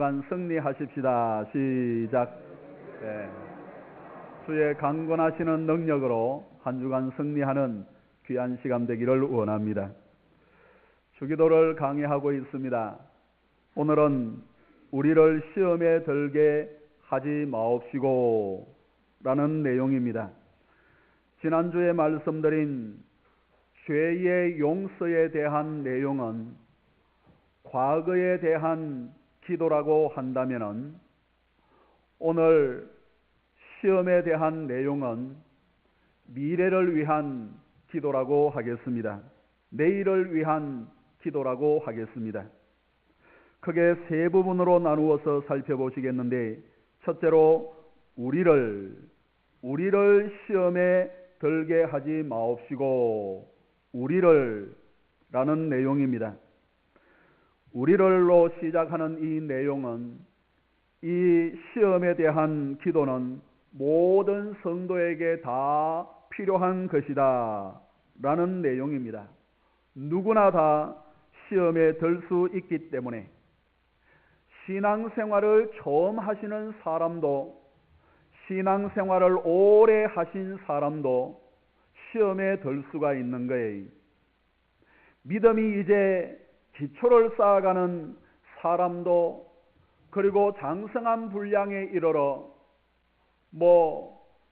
주간 승리하십시다. 시작. 네. 주의 강건하시는 능력으로 한 주간 승리하는 귀한 시간 되기를 원합니다. 주기도를 강의하고 있습니다. 오늘은 우리를 시험에 들게 하지 마옵시고 라는 내용입니다. 지난주에 말씀드린 죄의 용서에 대한 내용은 과거에 대한 기도라고 한다면은 오늘 시험에 대한 내용은 미래를 위한 기도라고 하겠습니다. 내일을 위한 기도라고 하겠습니다. 크게 세 부분으로 나누어서 살펴보시겠는데, 첫째로 우리를 시험에 들게 하지 마옵시고 우리를 라는 내용입니다. 우리를로 시작하는 이 내용은, 이 시험에 대한 기도는 모든 성도에게 다 필요한 것이다 라는 내용입니다. 누구나 다 시험에 들 수 있기 때문에 신앙생활을 처음 하시는 사람도, 신앙생활을 오래 하신 사람도 시험에 들 수가 있는 거예요. 믿음이 이제 기초를 쌓아가는 사람도, 그리고 장성한 분량에 이르러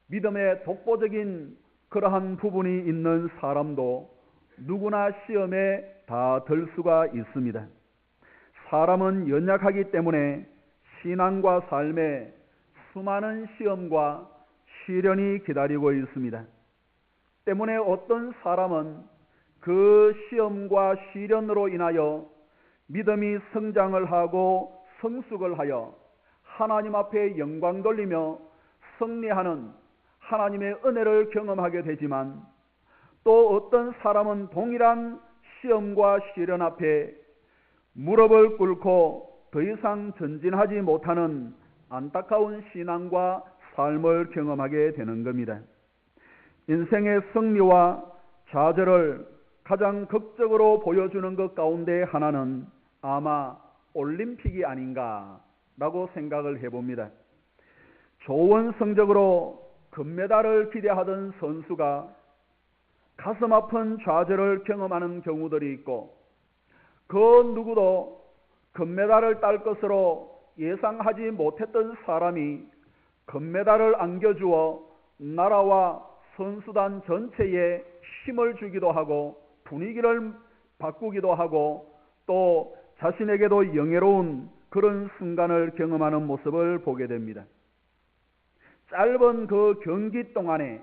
믿음의 독보적인 그러한 부분이 있는 사람도 누구나 시험에 다 들 수가 있습니다. 사람은 연약하기 때문에 신앙과 삶에 수많은 시험과 시련이 기다리고 있습니다. 때문에 어떤 사람은 그 시험과 시련으로 인하여 믿음이 성장을 하고 성숙을 하여 하나님 앞에 영광 돌리며 승리하는 하나님의 은혜를 경험하게 되지만, 또 어떤 사람은 동일한 시험과 시련 앞에 무릎을 꿇고 더 이상 전진하지 못하는 안타까운 신앙과 삶을 경험하게 되는 겁니다. 인생의 승리와 좌절을 가장 극적으로 보여주는 것 가운데 하나는 아마 올림픽이 아닌가라고 생각을 해봅니다. 좋은 성적으로 금메달을 기대하던 선수가 가슴 아픈 좌절을 경험하는 경우들이 있고, 그 누구도 금메달을 딸 것으로 예상하지 못했던 사람이 금메달을 안겨주어 나라와 선수단 전체에 힘을 주기도 하고 분위기를 바꾸기도 하고 또 자신에게도 영예로운 그런 순간을 경험하는 모습을 보게 됩니다. 짧은 그 경기 동안에,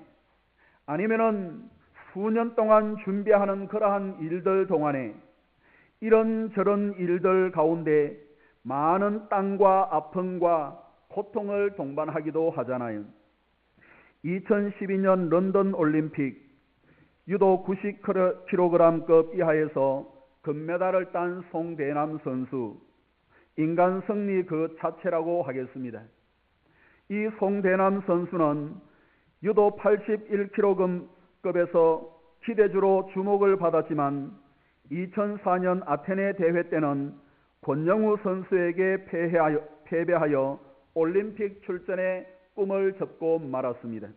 아니면은 수년 동안 준비하는 그러한 일들 동안에 이런저런 일들 가운데 많은 땀과 아픔과 고통을 동반하기도 하잖아요. 2012년 런던 올림픽 유도 90kg급 이하에서 금메달을 딴 송대남 선수, 인간 승리 그 자체라고 하겠습니다. 이 송대남 선수는 유도 81kg급에서 기대주로 주목을 받았지만 2004년 아테네 대회 때는 권영우 선수에게 패배하여 올림픽 출전의 꿈을 접고 말았습니다.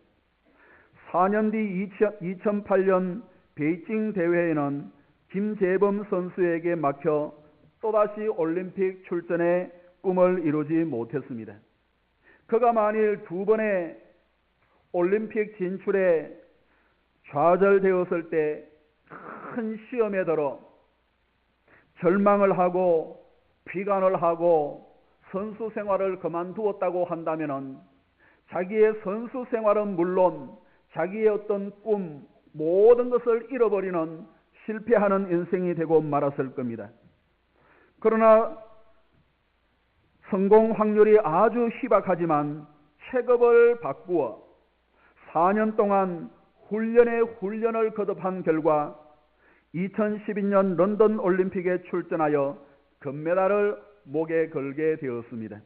4년 뒤 2008년 베이징 대회에는 김재범 선수에게 막혀 또다시 올림픽 출전의 꿈을 이루지 못했습니다. 그가 만일 두 번의 올림픽 진출에 좌절되었을 때 큰 시험에 들어 절망을 하고 비관을 하고 선수 생활을 그만두었다고 한다면은 자기의 선수 생활은 물론 자기의 어떤 꿈, 모든 것을 잃어버리는 실패하는 인생이 되고 말았을 겁니다. 그러나 성공 확률이 아주 희박하지만 체급을 바꾸어 4년 동안 훈련을 거듭한 결과 2012년 런던 올림픽에 출전하여 금메달을 목에 걸게 되었습니다.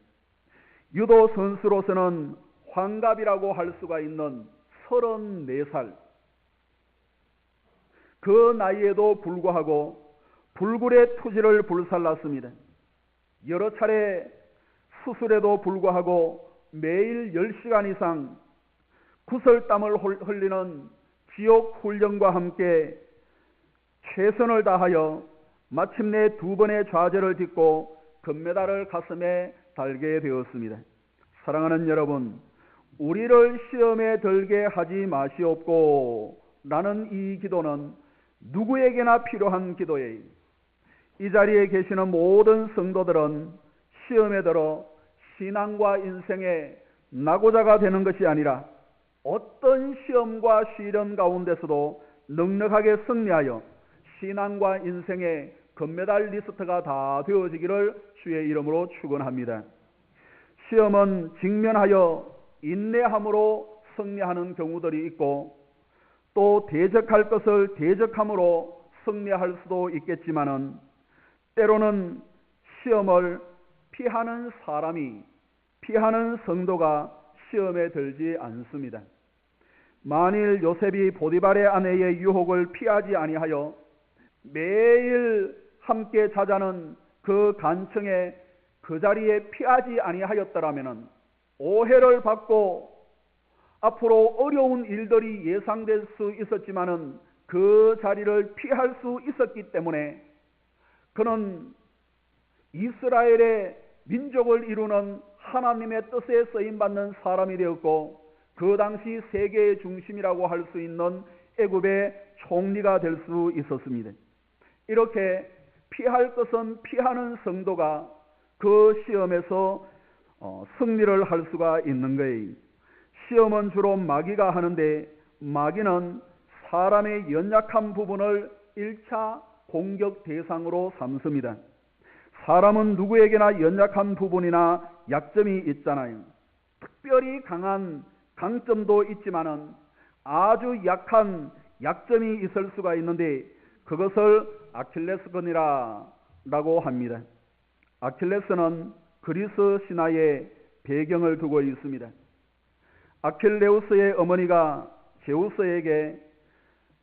유도 선수로서는 환갑이라고 할 수가 있는 34살, 그 나이에도 불구하고 불굴의 투지를 불살랐습니다. 여러 차례 수술에도 불구하고 매일 10시간 이상 구슬땀을 흘리는 지옥 훈련과 함께 최선을 다하여 마침내 2번의 좌절을 딛고 금메달을 가슴에 달게 되었습니다. 사랑하는 여러분, 우리를 시험에 들게 하지 마시옵고 라는 이 기도는 누구에게나 필요한 기도예요. 이 자리에 계시는 모든 성도들은 시험에 들어 신앙과 인생의 낙오자가 되는 것이 아니라 어떤 시험과 시련 가운데서도 넉넉하게 승리하여 신앙과 인생의 금메달 리스트가 다 되어지기를 주의 이름으로 축원합니다. 시험은 직면하여 인내함으로 승리하는 경우들이 있고 또 대적할 것을 대적함으로 승리할 수도 있겠지만은 때로는 시험을 피하는 사람이, 피하는 성도가 시험에 들지 않습니다. 만일 요셉이 보디발의 아내의 유혹을 피하지 아니하여 매일 함께 자자는 그 간청에 그 자리에 피하지 아니하였더라면 오해를 받고 앞으로 어려운 일들이 예상될 수 있었지만은 그 자리를 피할 수 있었기 때문에 그는 이스라엘의 민족을 이루는 하나님의 뜻에 쓰임받는 사람이 되었고 그 당시 세계의 중심이라고 할 수 있는 애굽의 총리가 될 수 있었습니다. 이렇게 피할 것은 피하는 성도가 그 시험에서 승리를 할 수가 있는 거예요. 시험은 주로 마귀가 하는데 마귀는 사람의 연약한 부분을 1차 공격 대상으로 삼습니다. 사람은 누구에게나 연약한 부분이나 약점이 있잖아요. 특별히 강한 강점도 있지만은 아주 약한 약점이 있을 수가 있는데 그것을 아킬레스건이라고 합니다. 아킬레스는 그리스 신화의 배경을 두고 있습니다. 아킬레우스의 어머니가 제우스에게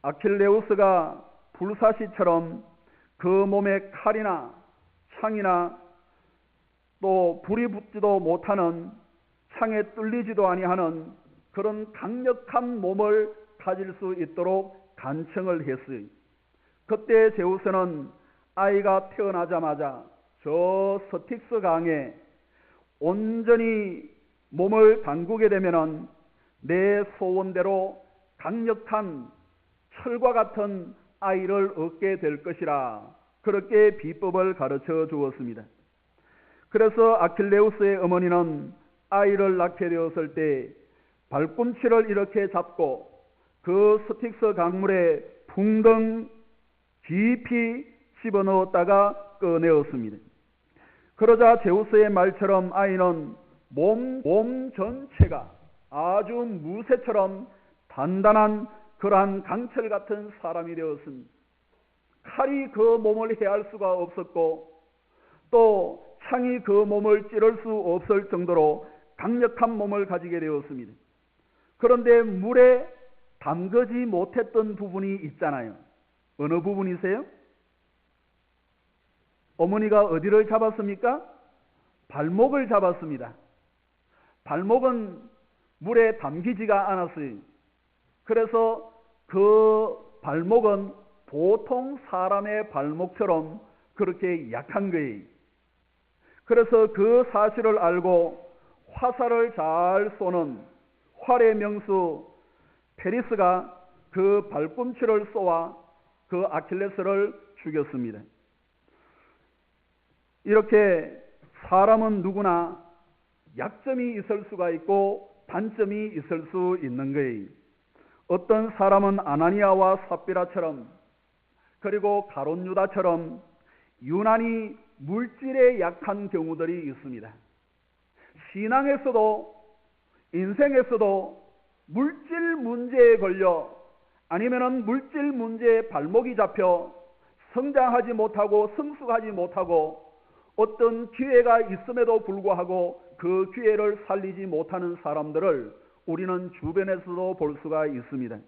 아킬레우스가 불사시처럼 그 몸에 칼이나 창이나 또 불이 붙지도 못하는 창에 뚫리지도 아니하는 그런 강력한 몸을 가질 수 있도록 간청을 했어요. 그때 제우스는 아이가 태어나자마자 저 스틱스 강에 온전히 몸을 담그게 되면은 내 소원대로 강력한 철과 같은 아이를 얻게 될 것이라 그렇게 비법을 가르쳐 주었습니다. 그래서 아킬레우스의 어머니는 아이를 낳게 되었을 때 발꿈치를 이렇게 잡고 그 스틱스 강물에 붕덩 깊이 집어넣었다가 꺼내었습니다. 그러자 제우스의 말처럼 아이는 몸 전체가 아주 무쇠처럼 단단한 그러한 강철 같은 사람이 되었습니다. 칼이 그 몸을 해할 수가 없었고 또 창이 그 몸을 찌를 수 없을 정도로 강력한 몸을 가지게 되었습니다. 그런데 물에 담그지 못했던 부분이 있잖아요. 어느 부분이세요? 어머니가 어디를 잡았습니까? 발목을 잡았습니다. 발목은 물에 담기지가 않았어요. 그래서 그 발목은 보통 사람의 발목처럼 그렇게 약한 거예요. 그래서 그 사실을 알고 화살을 잘 쏘는 활의 명수 페리스가 그 발꿈치를 쏘아 그 아킬레스를 죽였습니다. 이렇게 사람은 누구나 약점이 있을 수가 있고 단점이 있을 수 있는 거예요. 어떤 사람은 아나니아와 삽비라처럼 그리고 가룟 유다처럼 유난히 물질에 약한 경우들이 있습니다. 신앙에서도 인생에서도 물질 문제에 걸려 아니면은 물질 문제에 발목이 잡혀 성장하지 못하고 성숙하지 못하고 어떤 기회가 있음에도 불구하고 그 기회를 살리지 못하는 사람들을 우리는 주변에서도 볼 수가 있습니다.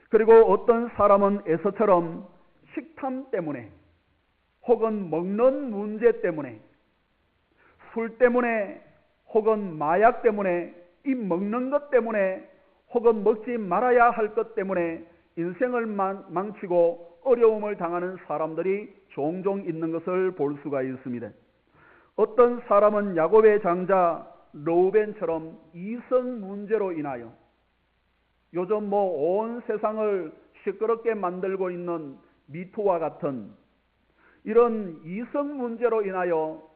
그리고 어떤 사람은 에서처럼 식탐 때문에 혹은 먹는 문제 때문에 술 때문에 혹은 마약 때문에 이 먹는 것 때문에 혹은 먹지 말아야 할 것 때문에 인생을 망치고 어려움을 당하는 사람들이 종종 있는 것을 볼 수가 있습니다. 어떤 사람은 야곱의 장자 르우벤처럼 이성 문제로 인하여 요즘 온 세상을 시끄럽게 만들고 있는 미투와 같은 이런 이성 문제로 인하여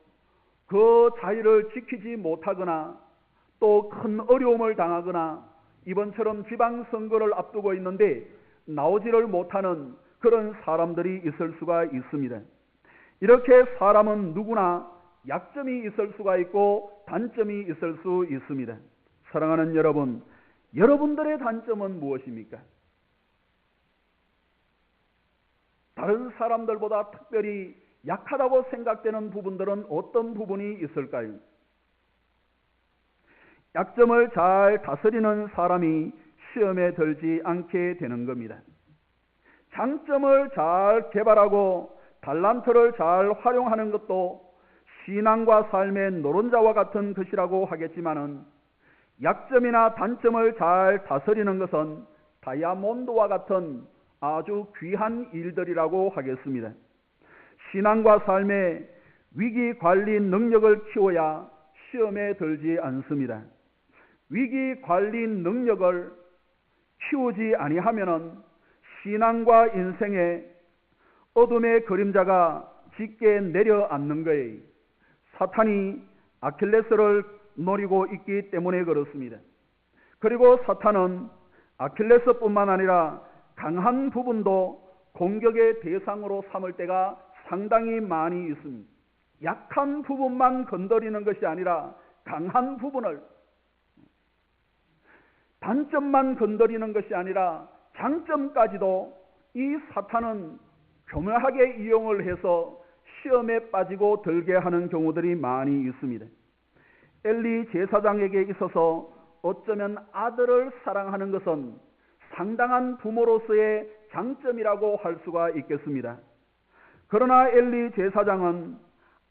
그 자유를 지키지 못하거나 또 큰 어려움을 당하거나 이번처럼 지방선거를 앞두고 있는데 나오지를 못하는 그런 사람들이 있을 수가 있습니다. 이렇게 사람은 누구나 약점이 있을 수가 있고 단점이 있을 수 있습니다. 사랑하는 여러분, 여러분들의 단점은 무엇입니까? 다른 사람들보다 특별히 약하다고 생각되는 부분들은 어떤 부분이 있을까요? 약점을 잘 다스리는 사람이 시험에 들지 않게 되는 겁니다. 장점을 잘 개발하고 달란트를 잘 활용하는 것도 신앙과 삶의 노른자와 같은 것이라고 하겠지만은 약점이나 단점을 잘 다스리는 것은 다이아몬드와 같은 아주 귀한 일들이라고 하겠습니다. 신앙과 삶의 위기 관리 능력을 키워야 시험에 들지 않습니다. 위기 관리 능력을 키우지 아니하면은 신앙과 인생의 어둠의 그림자가 짙게 내려앉는 거예요. 사탄이 아킬레스를 노리고 있기 때문에 그렇습니다. 그리고 사탄은 아킬레스뿐만 아니라 강한 부분도 공격의 대상으로 삼을 때가 상당히 많이 있습니다. 약한 부분만 건드리는 것이 아니라 강한 부분을, 단점만 건드리는 것이 아니라 장점까지도 이 사탄은 교묘하게 이용을 해서 시험에 빠지고 들게 하는 경우들이 많이 있습니다. 엘리 제사장에게 있어서 어쩌면 아들을 사랑하는 것은 상당한 부모로서의 장점이라고 할 수가 있겠습니다. 그러나 엘리 제사장은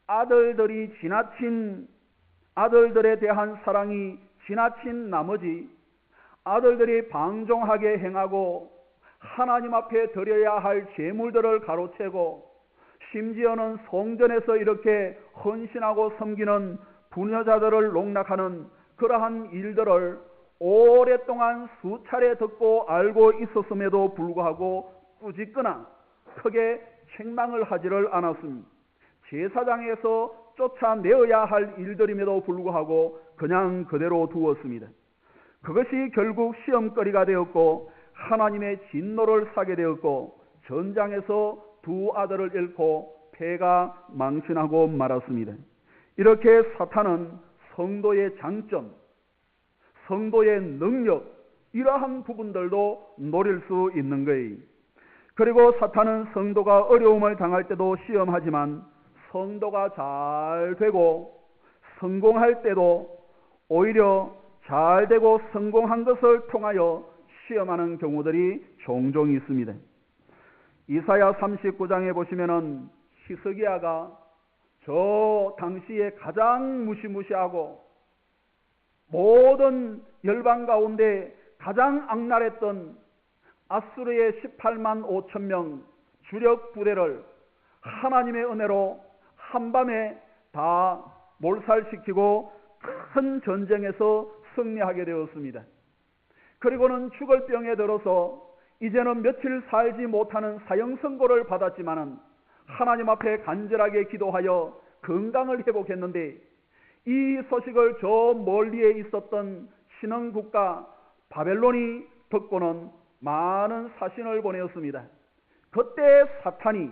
아들들에 대한 사랑이 지나친 나머지 아들들이 방종하게 행하고 하나님 앞에 드려야 할 제물들을 가로채고 심지어는 성전에서 이렇게 헌신하고 섬기는 부녀자들을 농락하는 그러한 일들을 오랫동안 수차례 듣고 알고 있었음에도 불구하고 꾸짖거나 크게 책망을 하지를 않았습니다. 제사장에서 쫓아내어야 할 일들임에도 불구하고 그냥 그대로 두었습니다. 그것이 결국 시험거리가 되었고 하나님의 진노를 사게 되었고 전장에서 두 아들을 잃고 패가 망신하고 말았습니다. 이렇게 사탄은 성도의 장점, 성도의 능력, 이러한 부분들도 노릴 수 있는 거예요. 그리고 사탄은 성도가 어려움을 당할 때도 시험하지만 성도가 잘 되고 성공할 때도 오히려 잘 되고 성공한 것을 통하여 시험하는 경우들이 종종 있습니다. 이사야 39장에 보시면은 히스기야가 저 당시에 가장 무시무시하고 모든 열방 가운데 가장 악랄했던 아수르의 18만 5천 명 주력 부대를 하나님의 은혜로 한밤에 다 몰살시키고 큰 전쟁에서 승리하게 되었습니다. 그리고는 죽을 병에 들어서 이제는 며칠 살지 못하는 사형 선고를 받았지만은 하나님 앞에 간절하게 기도하여 건강을 회복했는데 이 소식을 저 멀리에 있었던 신흥국가 바벨론이 듣고는 많은 사신을 보내었습니다. 그때 사탄이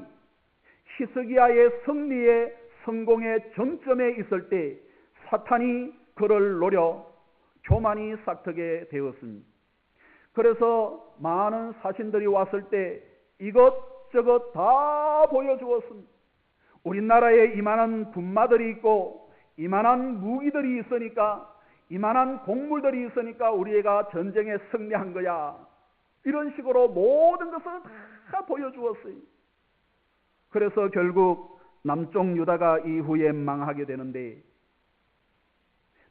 히스기야의 승리의 성공의 정점에 있을 때 사탄이 그를 노려 교만이 싹트게 되었습니다. 그래서 많은 사신들이 왔을 때 이것저것 다 보여주었습니다. 우리나라에 이만한 군마들이 있고 이만한 무기들이 있으니까 이만한 곡물들이 있으니까 우리가 전쟁에 승리한 거야. 이런 식으로 모든 것을 다 보여주었어요. 그래서 결국 남쪽 유다가 이후에 망하게 되는데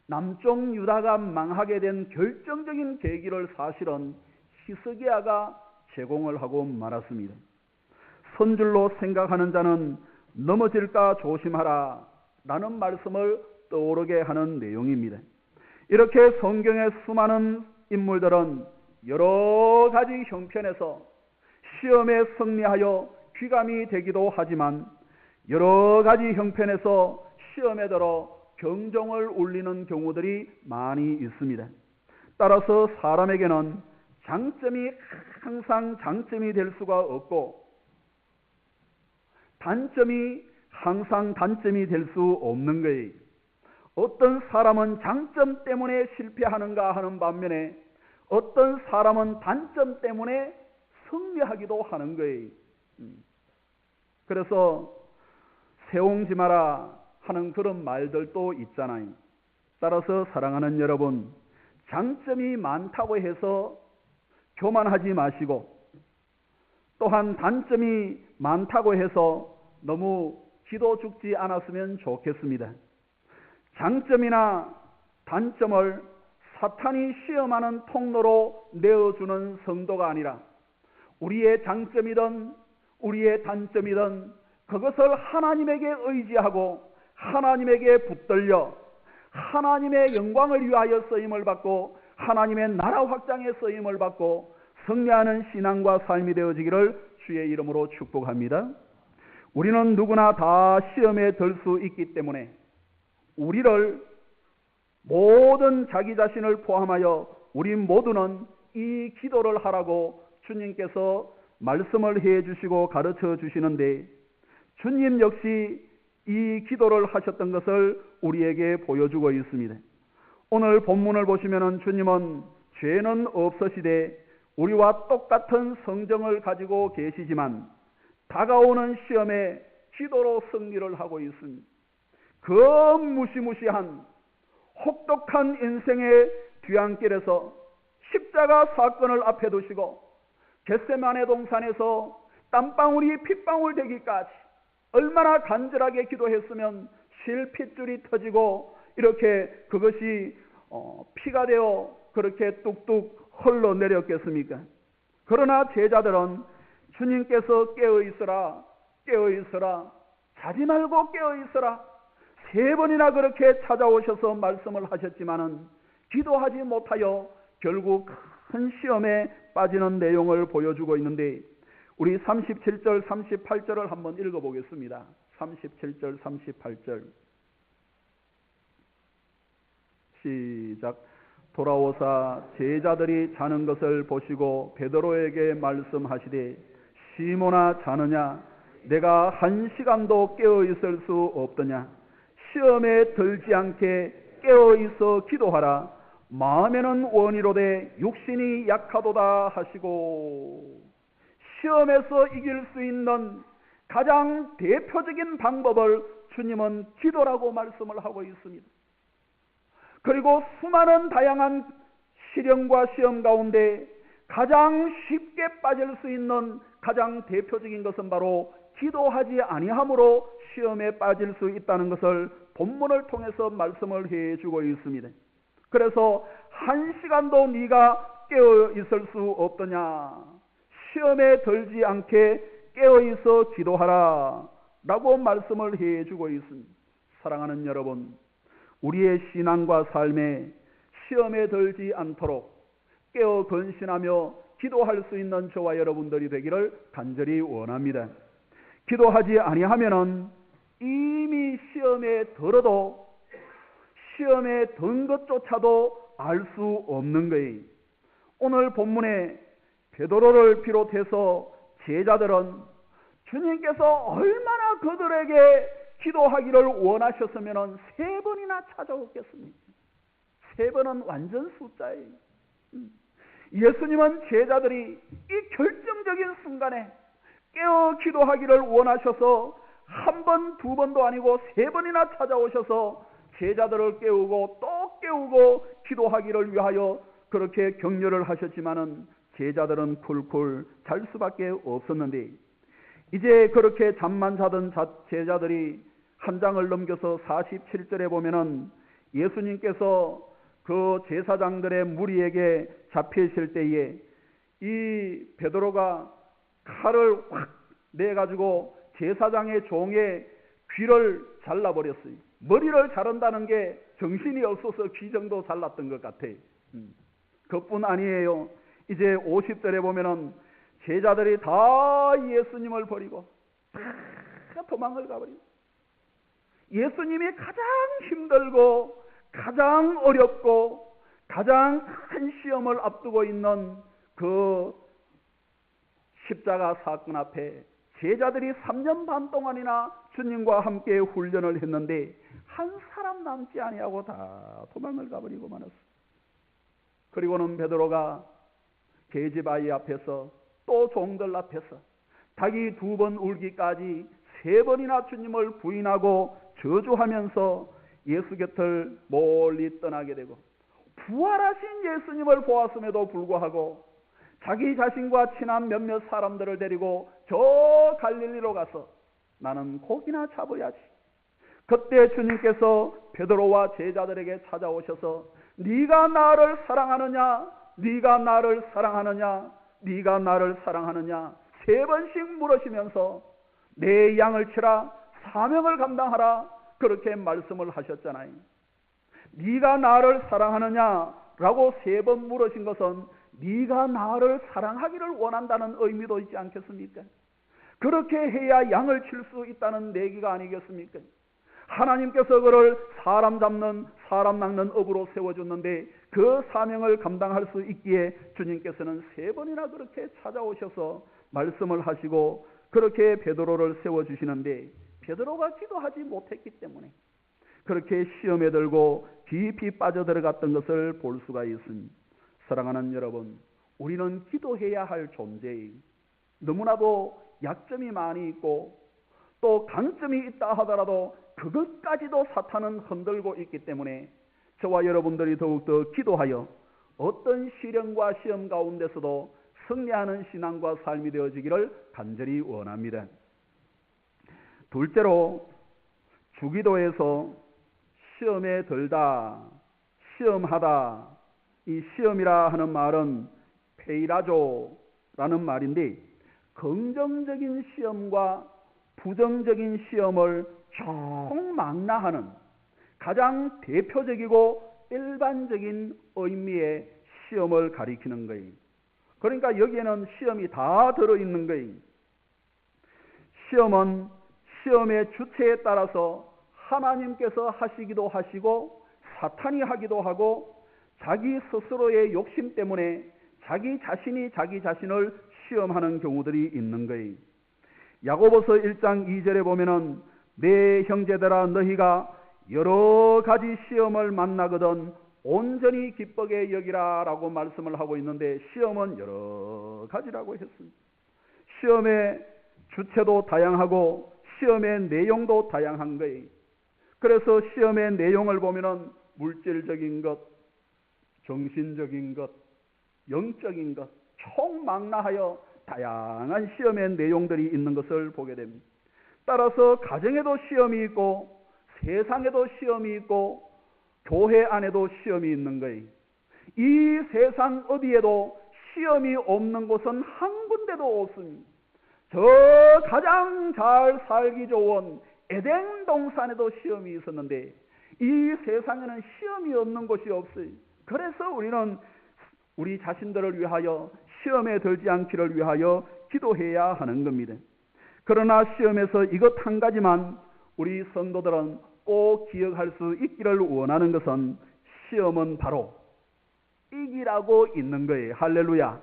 남쪽 유다가 망하게 된 결정적인 계기를 사실은 히스기야가 제공을 하고 말았습니다. 선줄로 생각하는 자는 넘어질까 조심하라 라는 말씀을 떠오르게 하는 내용입니다. 이렇게 성경의 수많은 인물들은 여러 가지 형편에서 시험에 승리하여 귀감이 되기도 하지만 여러 가지 형편에서 시험에 들어 경종을 울리는 경우들이 많이 있습니다. 따라서 사람에게는 장점이 항상 장점이 될 수가 없고 단점이 항상 단점이 될 수 없는 거예요. 어떤 사람은 장점 때문에 실패하는가 하는 반면에 어떤 사람은 단점 때문에 승리하기도 하는 거예요. 그래서 세옹지 마라 하는 그런 말들도 있잖아요. 따라서 사랑하는 여러분, 장점이 많다고 해서 교만하지 마시고 또한 단점이 많다고 해서 너무 기도 죽지 않았으면 좋겠습니다. 장점이나 단점을 사탄이 시험하는 통로로 내어주는 성도가 아니라 우리의 장점이든 우리의 단점이든 그것을 하나님에게 의지하고 하나님에게 붙들려 하나님의 영광을 위하여 쓰임을 받고 하나님의 나라 확장에 쓰임을 받고 승리하는 신앙과 삶이 되어지기를 주의 이름으로 축복합니다. 우리는 누구나 다 시험에 들 수 있기 때문에 우리를 모든 자기 자신을 포함하여 우리 모두는 이 기도를 하라고 주님께서 말씀을 해 주시고 가르쳐 주시는데 주님 역시 이 기도를 하셨던 것을 우리에게 보여주고 있습니다. 오늘 본문을 보시면 주님은 죄는 없으시되 우리와 똑같은 성정을 가지고 계시지만 다가오는 시험에 기도로 승리를 하고 있습니다. 그 무시무시한 혹독한 인생의 뒤안길에서 십자가 사건을 앞에 두시고 겟세마네 동산에서 땀방울이 핏방울 되기까지 얼마나 간절하게 기도했으면 실핏줄이 터지고 이렇게 그것이 피가 되어 그렇게 뚝뚝 흘러내렸겠습니까? 그러나 제자들은 주님께서 깨어있으라 깨어있으라 자지 말고 깨어있으라 3번이나 그렇게 찾아오셔서 말씀을 하셨지만은 기도하지 못하여 결국 큰 시험에 빠지는 내용을 보여주고 있는데 우리 37절 38절을 한번 읽어보겠습니다. 37절 38절 시작. 돌아오사 제자들이 자는 것을 보시고 베드로에게 말씀하시되 시몬아 자느냐 내가 1시간도 깨어있을 수 없더냐 시험에 들지 않게 깨어있어 기도하라 마음에는 원이로되 육신이 약하도다 하시고 시험에서 이길 수 있는 가장 대표적인 방법을 주님은 기도라고 말씀을 하고 있습니다. 그리고 수많은 다양한 시련과 시험 가운데 가장 쉽게 빠질 수 있는 가장 대표적인 것은 바로 기도하지 아니함으로 시험에 빠질 수 있다는 것을 본문을 통해서 말씀을 해주고 있습니다. 그래서 1시간도 네가 깨어 있을 수 없더냐 시험에 들지 않게 깨어 있어 기도하라 라고 말씀을 해주고 있습니다. 사랑하는 여러분, 우리의 신앙과 삶에 시험에 들지 않도록 깨어 근신하며 기도할 수 있는 저와 여러분들이 되기를 간절히 원합니다. 기도하지 아니하면은 이미 시험에 들어도 시험에 든 것조차도 알 수 없는 거예요. 오늘 본문에 베드로를 비롯해서 제자들은 주님께서 얼마나 그들에게 기도하기를 원하셨으면 3번이나 찾아오겠습니까? 3번은 완전 숫자예요. 예수님은 제자들이 이 결정적인 순간에 깨어 기도하기를 원하셔서 1번, 2번도 아니고 3번이나 찾아오셔서 제자들을 깨우고 또 깨우고 기도하기를 위하여 그렇게 격려를 하셨지만은 제자들은 쿨쿨 잘 수밖에 없었는데 이제 그렇게 잠만 자던 제자들이 한 장을 넘겨서 47절에 보면은 예수님께서 그 제사장들의 무리에게 잡히실 때에 이 베드로가 칼을 확 내가지고 제사장의 종의 귀를 잘라버렸어요. 머리를 자른다는 게 정신이 없어서 귀 정도 잘랐던 것 같아요. 그뿐 아니에요. 이제 50절에 보면은 제자들이 다 예수님을 버리고 다 도망을 가버리고, 예수님이 가장 힘들고 가장 어렵고 가장 큰 시험을 앞두고 있는 그 십자가 사건 앞에 제자들이 3년 반 동안이나 주님과 함께 훈련을 했는데 한 사람 남지 아니하고 다 도망을 가버리고 말았어. 그리고는 베드로가 계집아이 앞에서 또 종들 앞에서 닭이 2번 울기까지 3번이나 주님을 부인하고 저주하면서 예수 곁을 멀리 떠나게 되고, 부활하신 예수님을 보았음에도 불구하고 자기 자신과 친한 몇몇 사람들을 데리고 저 갈릴리로 가서 나는 고기나 잡아야지. 그때 주님께서 베드로와 제자들에게 찾아오셔서 네가 나를 사랑하느냐, 네가 나를 사랑하느냐, 네가 나를 사랑하느냐 3번씩 물으시면서 내 양을 치라, 사명을 감당하라, 그렇게 말씀을 하셨잖아요. 네가 나를 사랑하느냐라고 3번 물으신 것은 네가 나를 사랑하기를 원한다는 의미도 있지 않겠습니까? 그렇게 해야 양을 칠 수 있다는 내기가 아니겠습니까? 하나님께서 그를 사람 잡는, 사람 낚는 업으로 세워줬는데 그 사명을 감당할 수 있기에 주님께서는 3번이나 그렇게 찾아오셔서 말씀을 하시고 그렇게 베드로를 세워주시는데, 베드로가 기도하지 못했기 때문에 그렇게 시험에 들고 깊이 빠져들어갔던 것을 볼 수가 있습니다. 사랑하는 여러분, 우리는 기도해야 할 존재예요. 너무나도 약점이 많이 있고 또 강점이 있다 하더라도 그것까지도 사탄은 흔들고 있기 때문에 저와 여러분들이 더욱더 기도하여 어떤 시련과 시험 가운데서도 승리하는 신앙과 삶이 되어지기를 간절히 원합니다. 둘째로, 주기도에서 시험에 들다, 시험하다, 이 시험이라 하는 말은 페이라조라는 말인데 긍정적인 시험과 부정적인 시험을 총망라하는 가장 대표적이고 일반적인 의미의 시험을 가리키는 거예요. 그러니까 여기에는 시험이 다 들어있는 거예요. 시험은 시험의 주체에 따라서 하나님께서 하시기도 하시고 사탄이 하기도 하고 자기 스스로의 욕심 때문에 자기 자신이 자기 자신을 시험하는 경우들이 있는 거예요. 야고보서 1장 2절에 보면은 내 형제들아 너희가 여러 가지 시험을 만나거든 온전히 기쁘게 여기라 라고 말씀을 하고 있는데, 시험은 여러 가지라고 했습니다. 시험의 주체도 다양하고 시험의 내용도 다양한 거예요. 그래서 시험의 내용을 보면은 물질적인 것, 정신적인 것, 영적인 것 총망라하여 다양한 시험의 내용들이 있는 것을 보게 됩니다. 따라서 가정에도 시험이 있고 세상에도 시험이 있고 교회 안에도 시험이 있는 거예요. 이 세상 어디에도 시험이 없는 곳은 한 군데도 없습니다. 저 가장 잘 살기 좋은 에덴 동산에도 시험이 있었는데 이 세상에는 시험이 없는 곳이 없어요. 그래서 우리는 우리 자신들을 위하여 시험에 들지 않기를 위하여 기도해야 하는 겁니다. 그러나 시험에서 이것 한 가지만 우리 성도들은 꼭 기억할 수 있기를 원하는 것은 시험은 바로 이기라고 있는 거예요. 할렐루야.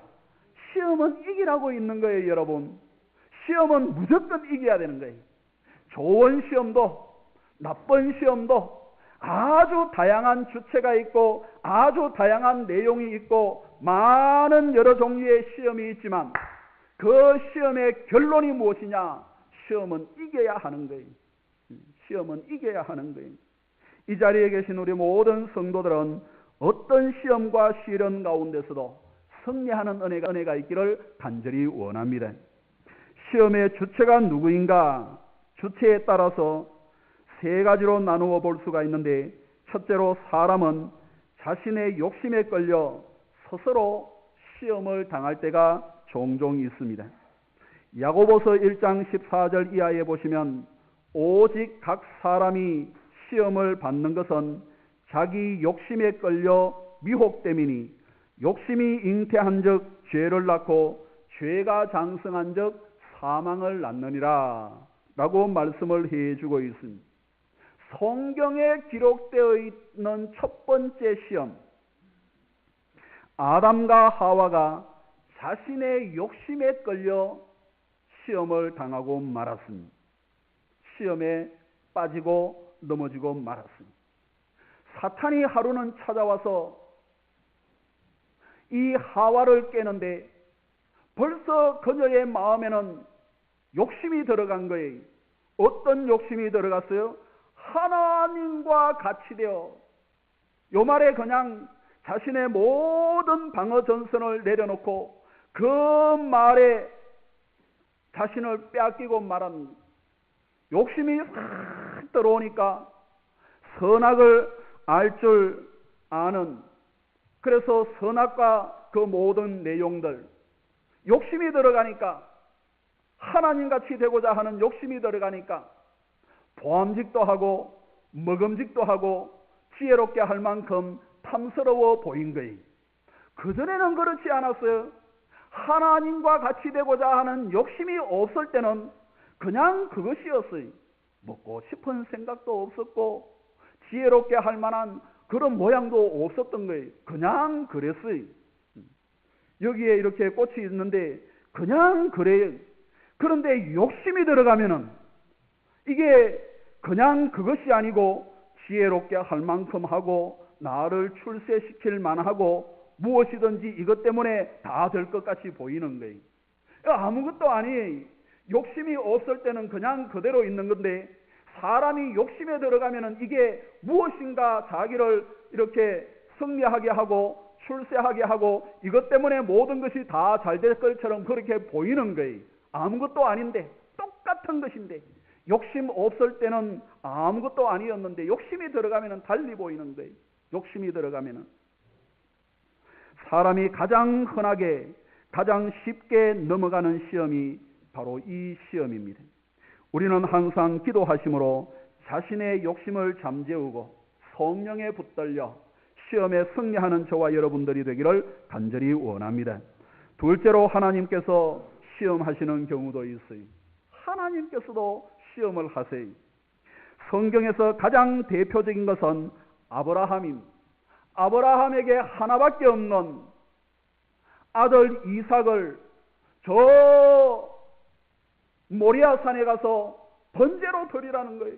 시험은 이기라고 있는 거예요, 여러분. 시험은 무조건 이겨야 되는 거예요. 좋은 시험도 나쁜 시험도 아주 다양한 주체가 있고 아주 다양한 내용이 있고 많은 여러 종류의 시험이 있지만 그 시험의 결론이 무엇이냐? 시험은 이겨야 하는 거예요. 시험은 이겨야 하는 거예요. 이 자리에 계신 우리 모든 성도들은 어떤 시험과 시련 가운데서도 승리하는 은혜가 있기를 간절히 원합니다. 시험의 주체가 누구인가? 주체에 따라서 3가지로 나누어 볼 수가 있는데, 첫째로 사람은 자신의 욕심에 끌려 스스로 시험을 당할 때가 종종 있습니다. 야고보서 1장 14절 이하에 보시면 오직 각 사람이 시험을 받는 것은 자기 욕심에 끌려 미혹됨이니 욕심이 잉태한 즉 죄를 낳고 죄가 장성한 즉 사망을 낳느니라 라고 말씀을 해주고 있습니다. 성경에 기록되어 있는 첫 번째 시험, 아담과 하와가 자신의 욕심에 끌려 시험을 당하고 말았습니다. 시험에 빠지고 넘어지고 말았습니다. 사탄이 하루는 찾아와서 이 하와를 깨는데 벌써 그녀의 마음에는 욕심이 들어간 거예요. 어떤 욕심이 들어갔어요? 하나님과 같이 되어, 요 말에 그냥 자신의 모든 방어 전선을 내려놓고 그 말에 자신을 빼앗기고 말한 욕심이 싹 들어오니까 선악을 알 줄 아는, 그래서 선악과 그 모든 내용들, 욕심이 들어가니까, 하나님같이 되고자 하는 욕심이 들어가니까 보암직도 하고 먹음직도 하고 지혜롭게 할 만큼 탐스러워 보인 거예요. 그전에는 그렇지 않았어요. 하나님과 같이 되고자 하는 욕심이 없을 때는 그냥 그것이었어요. 먹고 싶은 생각도 없었고 지혜롭게 할 만한 그런 모양도 없었던 거예요. 그냥 그랬어요. 여기에 이렇게 꽃이 있는데 그냥 그래요. 그런데 욕심이 들어가면은 이게 그냥 그것이 아니고 지혜롭게 할 만큼 하고 나를 출세시킬 만하고 무엇이든지 이것 때문에 다 될 것 같이 보이는 거예요. 아무것도 아니에요. 욕심이 없을 때는 그냥 그대로 있는 건데 사람이 욕심에 들어가면은 이게 무엇인가 자기를 이렇게 승리하게 하고 출세하게 하고 이것 때문에 모든 것이 다 잘 될 것처럼 그렇게 보이는 거예요. 아무것도 아닌데, 똑같은 것인데, 욕심 없을 때는 아무것도 아니었는데 욕심이 들어가면은 달리 보이는 거예요. 욕심이 들어가면은. 사람이 가장 흔하게 가장 쉽게 넘어가는 시험이 바로 이 시험입니다. 우리는 항상 기도하심으로 자신의 욕심을 잠재우고 성령에 붙들려 시험에 승리하는 저와 여러분들이 되기를 간절히 원합니다. 둘째로 하나님께서 시험하시는 경우도 있어요. 하나님께서도 시험을 하세요. 성경에서 가장 대표적인 것은 아브라함입니다. 아브라함에게 하나밖에 없는 아들 이삭을 저 모리아산에 가서 번제로 드리라는 거예요.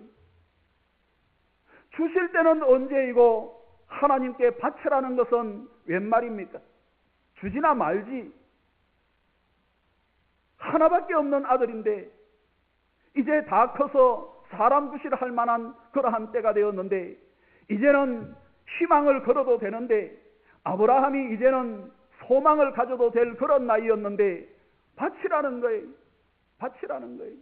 주실 때는 언제이고 하나님께 바치라는 것은 웬 말입니까? 주지나 말지. 하나밖에 없는 아들인데 이제 다 커서 사람 구실할 만한 그러한 때가 되었는데 이제는 희망을 걸어도 되는데 아브라함이 이제는 소망을 가져도 될 그런 나이였는데 바치라는 거예요. 바치라는 거예요.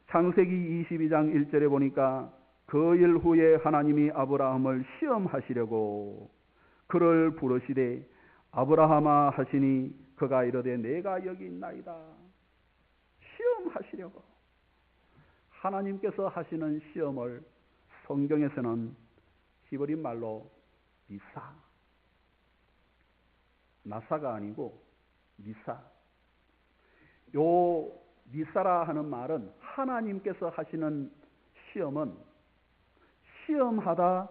창세기 22장 1절에 보니까 그 일 후에 하나님이 아브라함을 시험하시려고 그를 부르시되 아브라함아 하시니 그가 이르되 내가 여기 있나이다. 시험하시려고. 하나님께서 하시는 시험을 성경에서는 히브리 말로 미사, 나사가 아니고 미사. 요 미사라 하는 말은 하나님께서 하시는 시험은 시험하다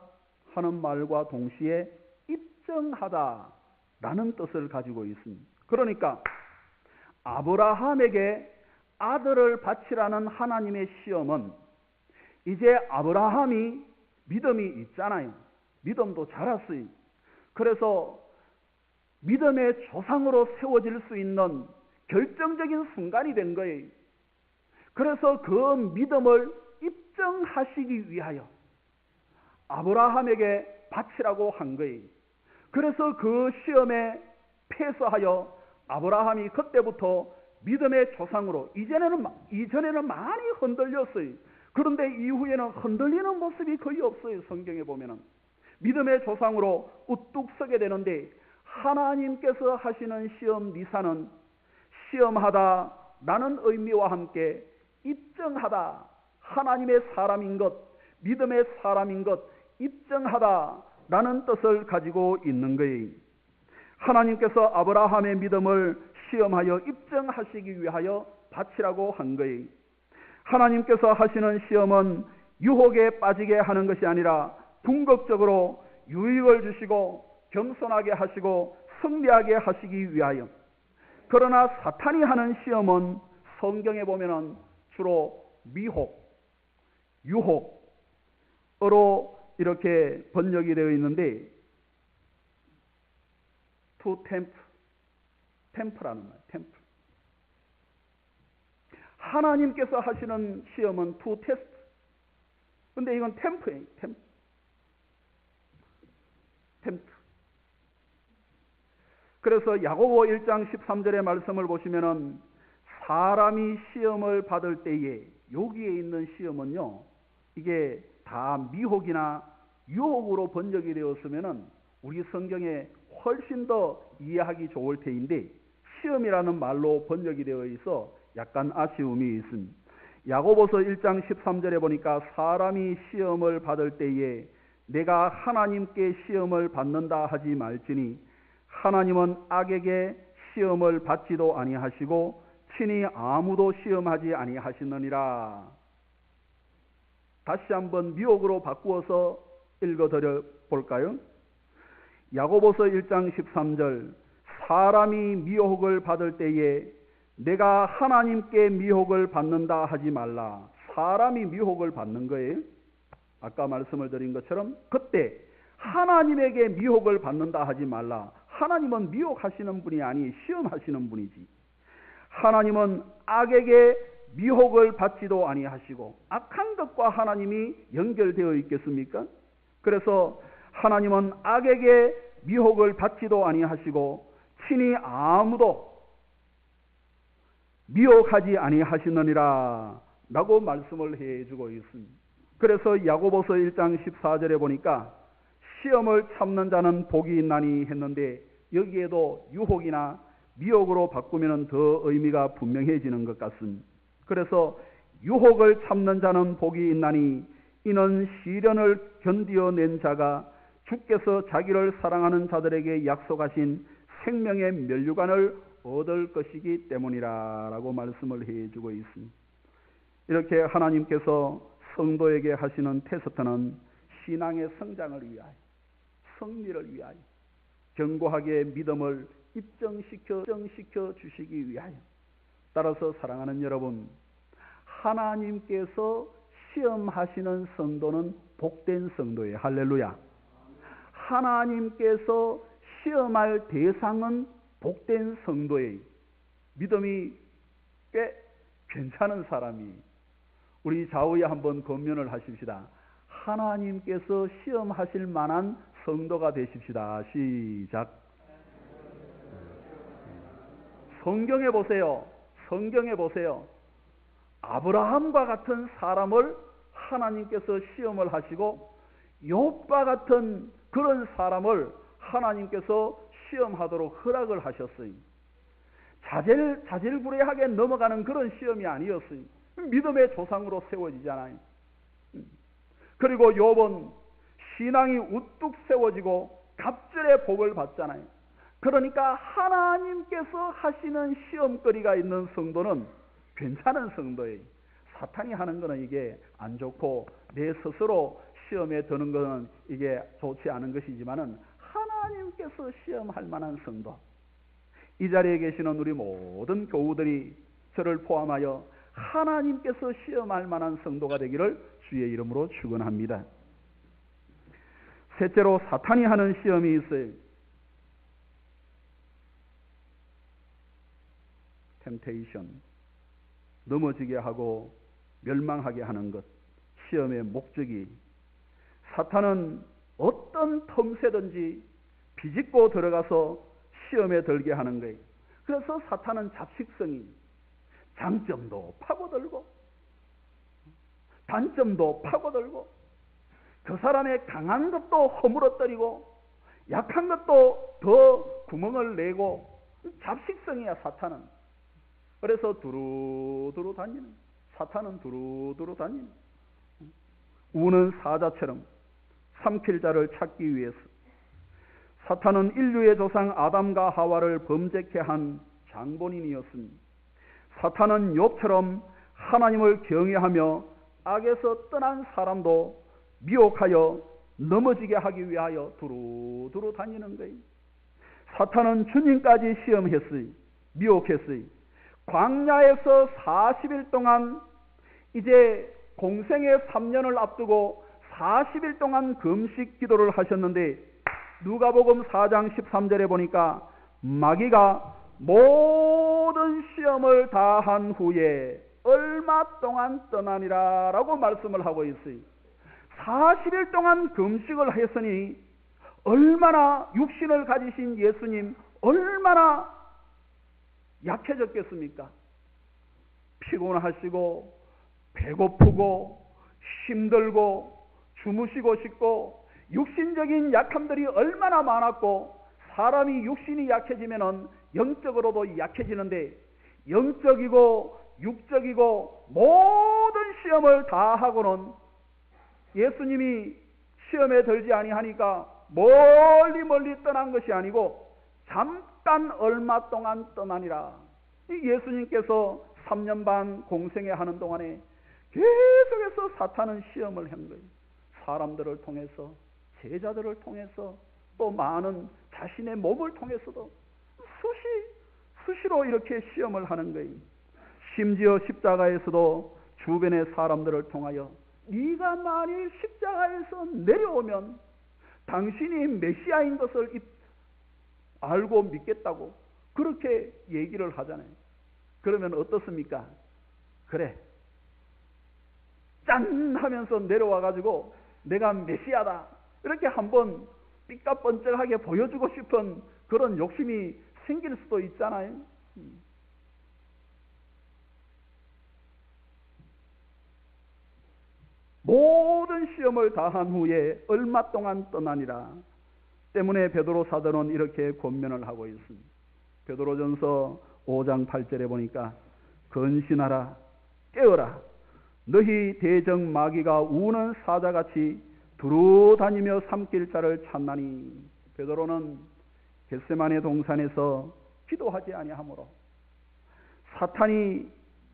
하는 말과 동시에 입증하다 라는 뜻을 가지고 있습니다. 그러니까 아브라함에게 아들을 바치라는 하나님의 시험은 이제 아브라함이 믿음이 있잖아요. 믿음도 자랐어요. 그래서 믿음의 조상으로 세워질 수 있는 결정적인 순간이 된 거예요. 그래서 그 믿음을 입증하시기 위하여 아브라함에게 바치라고 한 거예요. 그래서 그 시험에 패소하여 아브라함이 그때부터 믿음의 조상으로, 이전에는 많이 흔들렸어요. 그런데 이후에는 흔들리는 모습이 거의 없어요. 성경에 보면은. 믿음의 조상으로 우뚝 서게 되는데 하나님께서 하시는 시험 니사는 시험하다 라는 의미와 함께 입증하다, 하나님의 사람인 것, 믿음의 사람인 것, 입증하다 라는 뜻을 가지고 있는 거예요. 하나님께서 아브라함의 믿음을 시험하여 입증하시기 위하여 바치라고 한 거예요. 하나님께서 하시는 시험은 유혹에 빠지게 하는 것이 아니라 궁극적으로 유익을 주시고 겸손하게 하시고 승리하게 하시기 위하여. 그러나 사탄이 하는 시험은 성경에 보면은 주로 미혹, 유혹으로 이렇게 번역이 되어 있는데 to tempt, tempt라는 말, tempt. 하나님께서 하시는 시험은 to test. 근데 이건 tempt예요, tempt. 그래서 야고보 1장 13절의 말씀을 보시면은 사람이 시험을 받을 때에 여기에 있는 시험은요, 이게 다 미혹이나 유혹으로 번역이 되었으면은 우리 성경에 훨씬 더 이해하기 좋을 테인데 시험이라는 말로 번역이 되어 있어 약간 아쉬움이 있습니다. 야고보서 1장 13절에 보니까 사람이 시험을 받을 때에 내가 하나님께 시험을 받는다 하지 말지니 하나님은 악에게 시험을 받지도 아니하시고 친히 아무도 시험하지 아니하시느니라. 다시 한번 미혹으로 바꾸어서 읽어드려 볼까요? 야고보서 1장 13절 사람이 미혹을 받을 때에 내가 하나님께 미혹을 받는다 하지 말라. 사람이 미혹을 받는 거예요. 아까 말씀을 드린 것처럼 그때 하나님에게 미혹을 받는다 하지 말라. 하나님은 미혹하시는 분이 아니 시험하시는 분이지. 하나님은 악에게 미혹을 받지도 아니하시고 악한 것과 하나님이 연결되어 있겠습니까? 그래서 하나님은 악에게 미혹을 받지도 아니하시고 친히 아무도 미혹하지 아니하시느니라 라고 말씀을 해주고 있습니다. 그래서 야고보서 1장 14절에 보니까 시험을 참는 자는 복이 있나니 했는데 여기에도 유혹이나 미혹으로 바꾸면 더 의미가 분명해지는 것 같습니다. 그래서 유혹을 참는 자는 복이 있나니 이는 시련을 견디어낸 자가 주께서 자기를 사랑하는 자들에게 약속하신 생명의 면류관을 얻을 것이기 때문이라 라고 말씀을 해주고 있습니다. 이렇게 하나님께서 성도에게 하시는 테스트는 신앙의 성장을 위하여, 승리를 위하여, 견고하게 믿음을 입증시켜 주시기 위하여. 따라서 사랑하는 여러분, 하나님께서 시험하시는 성도는 복된 성도예요. 할렐루야. 하나님께서 시험할 대상은 복된 성도예요. 믿음이 꽤 괜찮은 사람이 우리 좌우에 한번 권면을 하십시다. 하나님께서 시험하실 만한 성도가 되십시다. 시작. 성경에 보세요. 성경에 보세요. 아브라함과 같은 사람을 하나님께서 시험을 하시고 욥과 같은 그런 사람을 하나님께서 시험하도록 허락을 하셨어요. 자질구레하게 넘어가는 그런 시험이 아니었어요. 믿음의 조상으로 세워지잖아요. 그리고 욥은 신앙이 우뚝 세워지고 갑절의 복을 받잖아요. 그러니까 하나님께서 하시는 시험거리가 있는 성도는 괜찮은 성도예요. 사탄이 하는 거는 이게 안 좋고 내 스스로 시험에 드는 거는 이게 좋지 않은 것이지만은 하나님께서 시험할 만한 성도. 이 자리에 계시는 우리 모든 교우들이 저를 포함하여 하나님께서 시험할 만한 성도가 되기를 주의 이름으로 축원합니다. 셋째로 사탄이 하는 시험이 있어요. 템테이션. 넘어지게 하고 멸망하게 하는 것. 시험의 목적이. 사탄은 어떤 틈새든지 비집고 들어가서 시험에 들게 하는 거예요. 그래서 사탄은 잡식성이 장점도 파고들고 단점도 파고들고 그 사람의 강한 것도 허물어뜨리고 약한 것도 더 구멍을 내고 잡식성이야 사탄은. 그래서 두루두루 다니는, 사탄은 두루두루 다니는 우는 사자처럼 삼킬 자를 찾기 위해서. 사탄은 인류의 조상 아담과 하와를 범죄케 한 장본인이었습니다. 사탄은 욥처럼 하나님을 경외하며 악에서 떠난 사람도 미혹하여 넘어지게 하기 위하여 두루두루 다니는 거예요. 사탄은 주님까지 시험했어요. 미혹했어요. 광야에서 40일 동안, 이제 공생의 3년을 앞두고 40일 동안 금식 기도를 하셨는데, 누가복음 4장 13절에 보니까 마귀가 모든 시험을 다 한 후에 얼마 동안 떠나니라 라고 말씀을 하고 있어요. 40일 동안 금식을 했으니 얼마나 육신을 가지신 예수님 얼마나 약해졌겠습니까? 피곤하시고 배고프고 힘들고 주무시고 싶고 육신적인 약함들이 얼마나 많았고, 사람이 육신이 약해지면은 영적으로도 약해지는데 영적이고 육적이고 모든 시험을 다 하고는 예수님이 시험에 들지 아니하니까 멀리 떠난 것이 아니고 잠깐 얼마 동안 떠나니라. 예수님께서 3년 반 공생애 하는 동안에 계속해서 사탄은 시험을 한 거예요. 사람들을 통해서, 제자들을 통해서, 또 많은 자신의 몸을 통해서도 수시로 이렇게 시험을 하는 거예요. 심지어 십자가에서도 주변의 사람들을 통하여 네가 만일 십자가에서 내려오면 당신이 메시아인 것을 알고 믿겠다고 그렇게 얘기를 하잖아요. 그러면 어떻습니까? 그래, 짠 하면서 내려와 가지고 내가 메시아다 이렇게 한번 삐까뻔쩍하게 보여주고 싶은 그런 욕심이 생길 수도 있잖아요. 모든 시험을 다한 후에 얼마 동안 떠나니라. 때문에 베드로 사도는 이렇게 권면을 하고 있습니다. 베드로전서 5장 8절에 보니까 근신하라, 깨어라, 너희 대적 마귀가 우는 사자같이 두루 다니며 삼킬 자를 찾나니. 베드로는 겟세마네 동산에서 기도하지 아니하므로 사탄이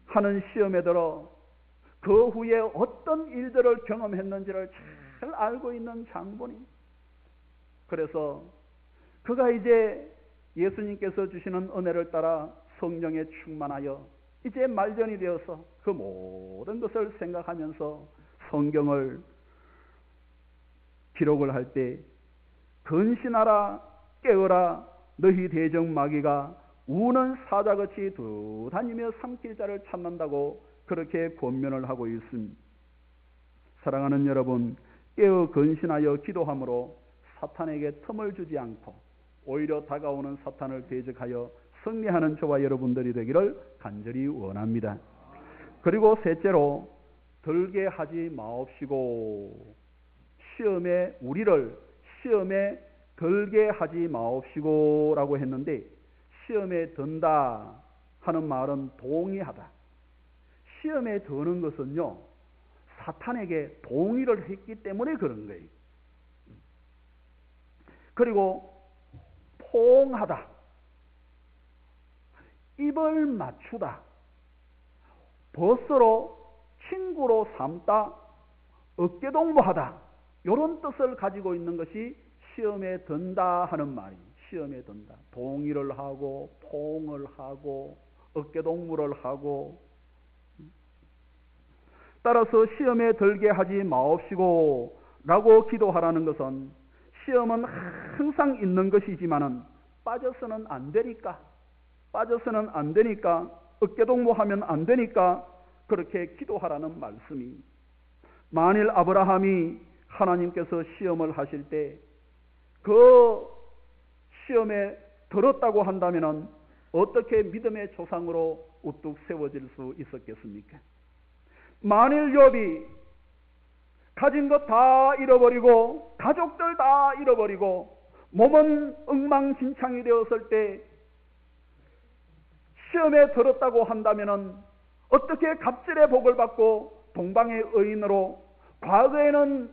하는 시험에 들어 그 후에 어떤 일들을 경험했는지를 잘 알고 있는 장본인. 그래서 그가 이제 예수님께서 주시는 은혜를 따라 성령에 충만하여 이제 말년이 되어서 그 모든 것을 생각하면서 성경을 기록을 할 때 근신하라, 깨어라, 너희 대적 마귀가 우는 사자같이 두다니며 삼킬 자를 찾는다고 그렇게 권면을 하고 있습니다. 사랑하는 여러분, 깨어 근신하여 기도함으로 사탄에게 틈을 주지 않고 오히려 다가오는 사탄을 대적하여 승리하는 저와 여러분들이 되기를 간절히 원합니다. 그리고 셋째로, 들게 하지 마옵시고, 우리를 시험에 들게 하지 마옵시고 라고 했는데, 시험에 든다 하는 말은 동의하다. 시험에 드는 것은요, 사탄에게 동의를 했기 때문에 그런 거예요. 그리고 포옹하다, 입을 맞추다, 벗으로 친구로 삼다, 어깨동무하다, 이런 뜻을 가지고 있는 것이 시험에 든다 하는 말이에요. 시험에 든다. 동의를 하고 포옹을 하고 어깨동무를 하고. 따라서 시험에 들게 하지 마옵시고 라고 기도하라는 것은 시험은 항상 있는 것이지만은 빠져서는 안 되니까 어깨동무하면 안 되니까 그렇게 기도하라는 말씀이. 만일 아브라함이 하나님께서 시험을 하실 때 그 시험에 들었다고 한다면은 어떻게 믿음의 조상으로 우뚝 세워질 수 있었겠습니까? 만일 욥이 가진 것 다 잃어버리고 가족들 다 잃어버리고 몸은 엉망진창이 되었을 때 시험에 들었다고 한다면 어떻게 갑절의 복을 받고 동방의 의인으로 과거에는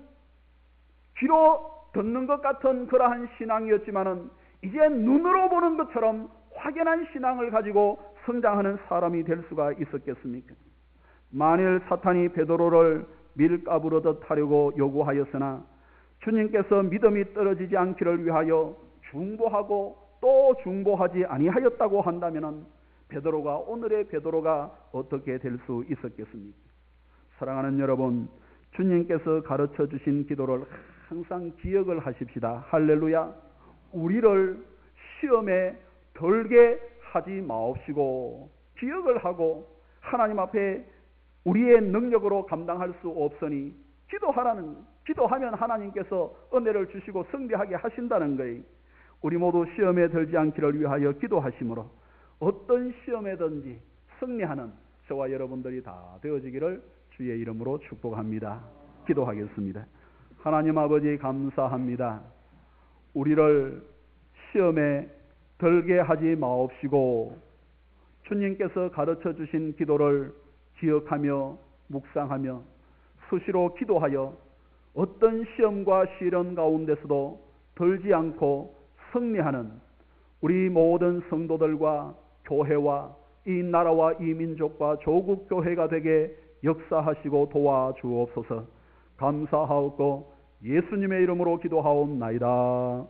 귀로 듣는 것 같은 그러한 신앙이었지만은 이제 눈으로 보는 것처럼 확연한 신앙을 가지고 성장하는 사람이 될 수가 있었겠습니까? 만일 사탄이 베드로를 밀가부르듯 하려고 요구하였으나 주님께서 믿음이 떨어지지 않기를 위하여 중보하고 또 중보하지 아니하였다고 한다면 베드로가 오늘의 베드로가 어떻게 될 수 있었겠습니까? 사랑하는 여러분, 주님께서 가르쳐 주신 기도를 항상 기억을 하십시다. 할렐루야. 우리를 시험에 들게 하지 마옵시고 기억을 하고 하나님 앞에 우리의 능력으로 감당할 수 없으니 기도하면 하나님께서 은혜를 주시고 승리하게 하신다는 거예요. 우리 모두 시험에 들지 않기를 위하여 기도하심으로 어떤 시험에든지 승리하는 저와 여러분들이 다 되어지기를 주의 이름으로 축복합니다. 기도하겠습니다. 하나님 아버지 감사합니다. 우리를 시험에 들게 하지 마옵시고 주님께서 가르쳐 주신 기도를 기억하며 묵상하며 수시로 기도하여 어떤 시험과 시련 가운데서도 들지 않고 승리하는 우리 모든 성도들과 교회와 이 나라와 이 민족과 조국 교회가 되게 역사하시고 도와주옵소서. 감사하옵고 예수님의 이름으로 기도하옵나이다.